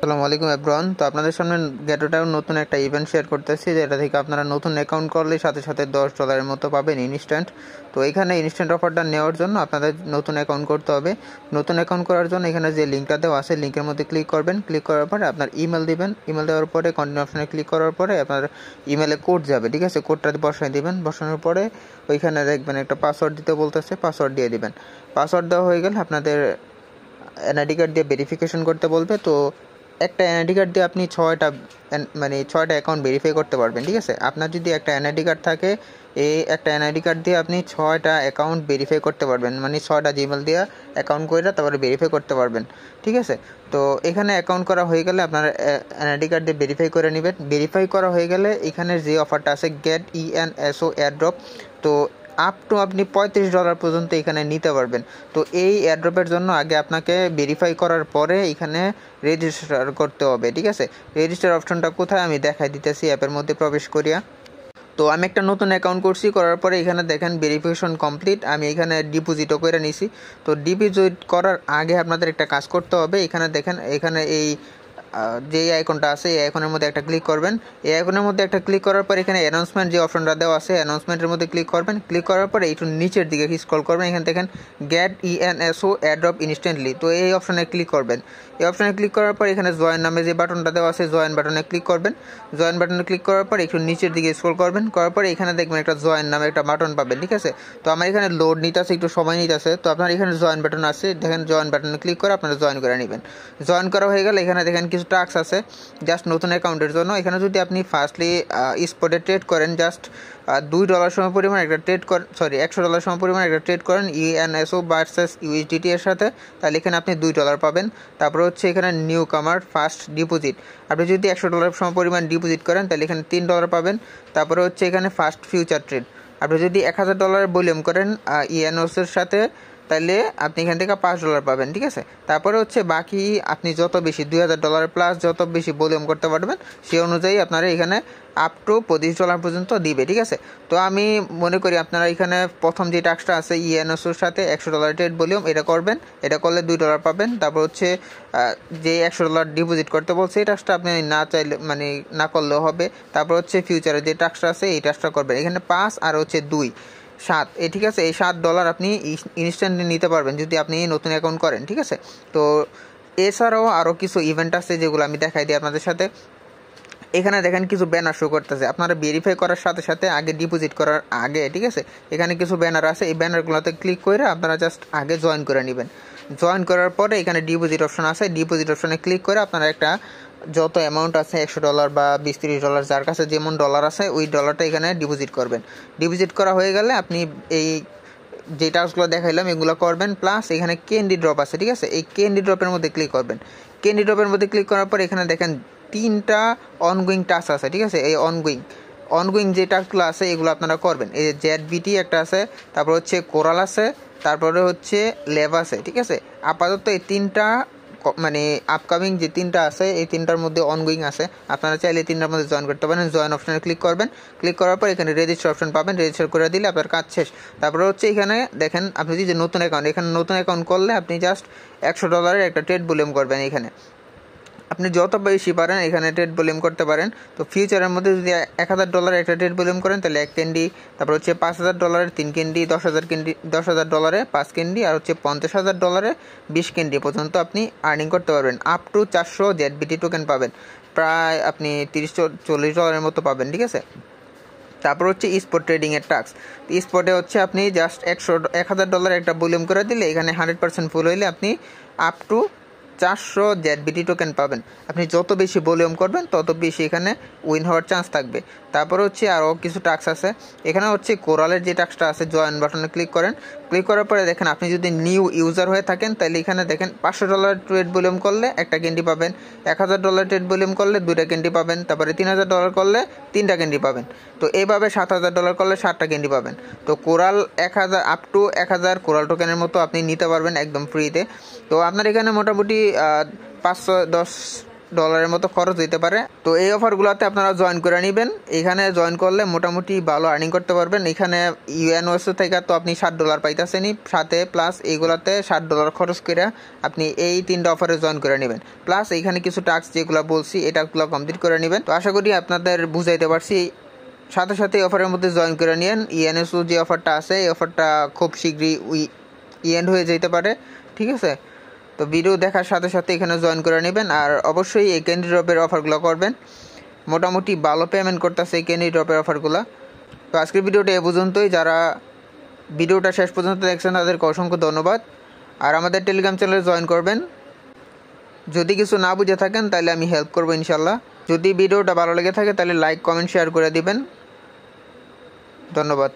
আসসালামু আলাইকুম এভরিওয়ান। তো আপনাদের সামনে গেটোটাও নতুন একটা ইভেন্ট শেয়ার করতেছি, যেটা থেকে আপনারা নতুন অ্যাকাউন্ট করলে সাথে সাথে $10 মতো পাবেন ইনস্ট্যান্ট। তো এখানে ইনস্ট্যান্ট অফারটা নেওয়ার জন্য আপনাদের নতুন অ্যাকাউন্ট করতে হবে। নতুন অ্যাকাউন্ট করার জন্য এখানে যে লিঙ্কটা দেওয়া আছে, লিঙ্কের মধ্যে ক্লিক করবেন। ক্লিক করার পরে আপনার ইমেল দিবেন। ইমেল দেওয়ার পরে কন্টিনিউ অপশনে ক্লিক করার পরে আপনার ইমেলে কোড যাবে, ঠিক আছে? কোডটা বসাই দিবেন। বসানোর পরে ওইখানে দেখবেন একটা পাসওয়ার্ড দিতে বলতেছে, পাসওয়ার্ড দিয়ে দিবেন। পাসওয়ার্ড দেওয়া হয়ে গেলে আপনাদের এনআইডি কার্ড দিয়ে ভেরিফিকেশন করতে বলবে। তো একটা এনআইডি কার্ড দিয়ে আপনি ছয়টা অ্যাকাউন্ট ভেরিফাই করতে পারবেন, ঠিক আছে? আপনার যদি একটা এনআইডি কার্ড থাকে, এই একটা এনআইডি কার্ড দিয়ে আপনি 6টা অ্যাকাউন্ট ভেরিফাই করতে পারবেন, মানে 6টা জিমেল দিয়ে অ্যাকাউন্ট করে তারপরে ভেরিফাই করতে পারবেন, ঠিক আছে? তো এখানে অ্যাকাউন্ট করা হয়ে গেলে আপনার এনআইডি কার্ড দিয়ে ভেরিফাই করে নেবেন। ভেরিফাই করা হয়ে গেলে এখানে যে অফারটা আছে গেট ইএনএসও এয়ারড্রপ, তো আপ টু আপনি $35 পর্যন্ত এখানে নিতে পারবেন। তো এই এয়ারড্রপের জন্য আগে আপনাকে ভেরিফাই করার পরে এখানে রেজিস্টার করতে হবে, ঠিক আছে? রেজিস্টার অপশনটা কোথায় আমি দেখাই দিতেছি অ্যাপের মধ্যে প্রবেশ করিয়া। তো আমি একটা নতুন অ্যাকাউন্ট করছি, করার পরে এখানে দেখেন ভেরিফিকেশন কমপ্লিট। আমি এখানে ডিপোজিটও করে নিছি। তো ডিপোজিট করার আগে আপনাদের একটা কাজ করতে হবে। এখানে দেখেন, এখানে এই যে আইকনটা আছে, এই আইকনের মধ্যে একটা ক্লিক করবেন। এই আইকনের মধ্যে একটা ক্লিক করার পর এখানে অ্যানাউন্সমেন্ট যে অপশনটা দেওয়া আছে, অ্যানাউন্সমেন্টের মধ্যে ক্লিক করবেন। ক্লিক করার পরে একটু নিচের দিকে স্ক্রল করবেন। এখানে দেখেন গেট ইএনএসও এয়ারড্রপ ইনস্ট্যান্টলি, তো এই অপশনে ক্লিক করবেন। এই অপশনে ক্লিক করার পর এখানে জয়েন নামে যে বাটনটা দেওয়া আছে, জয়েন বাটনে ক্লিক করবেন। জয়েন বাটনে ক্লিক করার পর একটু নিচের দিকে স্ক্রল করবেন। করার পরে এখানে দেখবেন একটা জয়েন নামে একটা বাটন পাবেন, ঠিক আছে? তো আমার এখানে লোড নিতেছে, একটু সময় নিতেছে। তো আপনার এখানে জয়েন বাটন আছে, দেখেন জয়েন বাটনে ক্লিক করে আপনারা জয়েন করে নেবেন। জয়েন করা হয়ে গেলে এখানে দেখেন কিছু টাস্ক আছে জাস্ট নতুন অ্যাকাউন্টের জন্য। এখানে যদি আপনি ফার্স্টলি স্পটে ট্রেড করেন, জাস্ট $2 সম পরিমাণ একটা ট্রেড করেন, $100 সম পরিমাণ একটা ট্রেড করেন ইএনএসও ভার্সেস ইউএসডিটি এর সাথে, তাহলে এখানে আপনি $2 পাবেন। তারপর হচ্ছে এখানে নিউ কামার ফার্স্ট ডিপোজিট, আপনি যদি $100 সম পরিমাণ ডিপোজিট করেন তাহলে এখানে $3 পাবেন। তারপরে হচ্ছে এখানে ফার্স্ট ফিউচার ট্রেড, আপনি যদি $1000 ভলিউম করেন ইএনএসের সাথে, তাহলে আপনি এখান থেকে $5 পাবেন, ঠিক আছে? তারপরে হচ্ছে বাকি আপনি যত বেশি $2000 প্লাস যত বেশি ভলিউম করতে পারবেন, সেই অনুযায়ী আপনারা এখানে আপ টু $25 পর্যন্ত দিবে, ঠিক আছে? তো আমি মনে করি আপনারা এখানে প্রথম যে টাস্কটা আছে ইএনএসওর সাথে $100 ট্রেড ভলিউম, এটা করবেন। এটা করলে $2 পাবেন। তারপর হচ্ছে যে $100 ডিপোজিট করতে বলছে, এই টাস্কটা আপনি না চাইলে না করলেও হবে। তারপর হচ্ছে ফিউচারে যে টাস্কটা আছে এই টাস্কটা করবেন। এখানে 5 আর হচ্ছে 2 7, ঠিক আছে? এই $7 আপনি ইনস্ট্যান্টলি নিতে পারবেন যদি আপনি নতুন অ্যাকাউন্ট করেন, ঠিক আছে? তো এছাড়াও আরও কিছু ইভেন্ট আছে যেগুলো আমি দেখাই দিই আপনাদের সাথে। এখানে দেখেন কিছু ব্যানার শো করতেছে, আপনারা ভেরিফাই করার সাথে সাথে আগে ডিপোজিট করার আগে, ঠিক আছে? এখানে কিছু ব্যানার আছে, এই ব্যানারগুলোতে ক্লিক করে আপনারা জাস্ট আগে জয়েন করে নেবেন। জয়েন করার পরে এখানে ডিপোজিট অপশন আছে, ডিপোজিট অপশনে ক্লিক করে আপনারা একটা যত অ্যামাউন্ট আছে $100 বা $20-30 যার কাছে যেমন ডলার আছে ওই ডলারটা এখানে ডিপোজিট করবেন। ডিপোজিট করা হয়ে গেলে আপনি এই যে টাস্কগুলো দেখাইলাম এগুলো করবেন, প্লাস এখানে ক্যান্ডি ড্রপ আছে, ঠিক আছে? এই ক্যান্ডি ড্রপের মধ্যে ক্লিক করবেন। ক্যান্ডি ড্রপের মধ্যে ক্লিক করার পর এখানে দেখেন 3টা অনগোয়িং টাস্ক আছে, ঠিক আছে? এই অনগোয়িং যে টাস্কগুলো আছে এগুলো আপনারা করবেন। এই যে জেডবিটি একটা আছে, তারপর হচ্ছে কোরাল আছে, তারপরে হচ্ছে লেভ আছে, ঠিক আছে? আপাতত এই 3টা আপকামিং যে 3টা আছে এই 3টার মধ্যে অনগোয়িং আছে। আপনারা চাইলে 3টার মধ্যে জয়েন করতে পারেন। জয়েন অপশনে ক্লিক করবেন। ক্লিক করার পর এখানে রেজিস্টার অপশন পাবেন, রেজিস্টার করে দিলে আপনার কাজ শেষ। তারপরে হচ্ছে এখানে দেখেন আপনি যদি নতুন অ্যাকাউন্ট, এখানে নতুন অ্যাকাউন্ট করলে আপনি জাস্ট $100 একটা ট্রেড ভলিউম করবেন। এখানে আপনি যত বেশি পারেন এখানে ট্রেড ভলিউম করতে পারেন। তো ফিউচারের মধ্যে যদি $1000 একটা ট্রেড ভলিউম করেন তাহলে 1 ক্যান্ডি, তারপর হচ্ছে $5000 3 ক্যান্ডি, $10,000 5 ক্যান্ডি, আর হচ্ছে $50,000 20 ক্যান্ডি পর্যন্ত আপনি আর্নিং করতে পারবেন। আপ টু 400 জেডবিটি টোকেন পাবেন, প্রায় আপনি $30-40 মতো পাবেন, ঠিক আছে? তারপর হচ্ছে স্পট ট্রেডিংয়ের টাস্ক। স্পটে হচ্ছে আপনি জাস্ট $1000 একটা ভলিউম করে দিলে এখানে 100% ফুল হইলে আপনি আপ টু 400 জেডবিটি টোকেন পাবেন। আপনি যত বেশি ভলিউম করবেন তত বেশি এখানে উইন হওয়ার চান্স থাকবে। তারপর হচ্ছে আরও কিছু টাস্ক আছে। এখানে হচ্ছে কোরালের যে টাস্কটা আছে, জয়েন বাটনে ক্লিক করেন। ক্লিক করার পরে দেখেন আপনি যদি নিউ ইউজার হয়ে থাকেন তাহলে এখানে দেখেন $500 ট্রেড ভলিউম করলে একটা ক্যান্ডি পাবেন, $1000 ট্রেড ভলিউম করলে 2টা ক্যান্ডি পাবেন, তারপরে $3000 করলে 3টা ক্যান্ডি পাবেন। তো এইভাবে $7000 করলে 7টা ক্যান্ডি পাবেন। তো কোরাল 1000 আপ টু 1000 কোরাল টোকেনের মতো আপনি নিতে পারবেন একদম ফ্রিতে। তো আপনার এখানে মোটামুটি 5-10 ডলারের মতো খরচ হইতে পারে। তো এই অফারগুলোতে আপনারা জয়েন করে নেবেন। এখানে জয়েন করলে মোটামুটি ভালো আর্নিং করতে পারবেন। এখানে ইউএনওএসও থেকে তো আপনি $60 পাইতেছেনই, সাথে প্লাস এইগুলাতে $60 খরচ করে আপনি এই 3টা অফারে জয়েন করে নেবেন। প্লাস এইখানে কিছু টাস্ক যেগুলো বলছি এটাগুলো কমপ্লিট করে নেবেন। তো আশা করি আপনাদের বুঝাইতে পারছি। সাথে সাথে এই অফারের মধ্যে জয়েন করে নিন। ইএনএসও যে অফারটা আছে এই অফারটা খুব শীঘ্রই এন্ড হয়ে যেতে পারে, ঠিক আছে? তো ভিডিও দেখার সাথে সাথে এখানে জয়েন করে নেবেন। আর অবশ্যই এই ক্যান্ডি ড্রপের অফারগুলো করবেন, মোটামুটি ভালো পেমেন্ট করতেছে এই ক্যান্ডি ড্রপের অফারগুলো। তো আজকের ভিডিওটা এ পর্যন্তই। যারা ভিডিওটা শেষ পর্যন্ত দেখছেন তাদেরকে অসংখ্য ধন্যবাদ। আর আমাদের টেলিগ্রাম চ্যানেলে জয়েন করবেন। যদি কিছু না বুঝে থাকেন তাহলে আমি হেল্প করবো ইনশাল্লাহ। যদি ভিডিওটা ভালো লেগে থাকে তাহলে লাইক, কমেন্ট, শেয়ার করে দিবেন। ধন্যবাদ।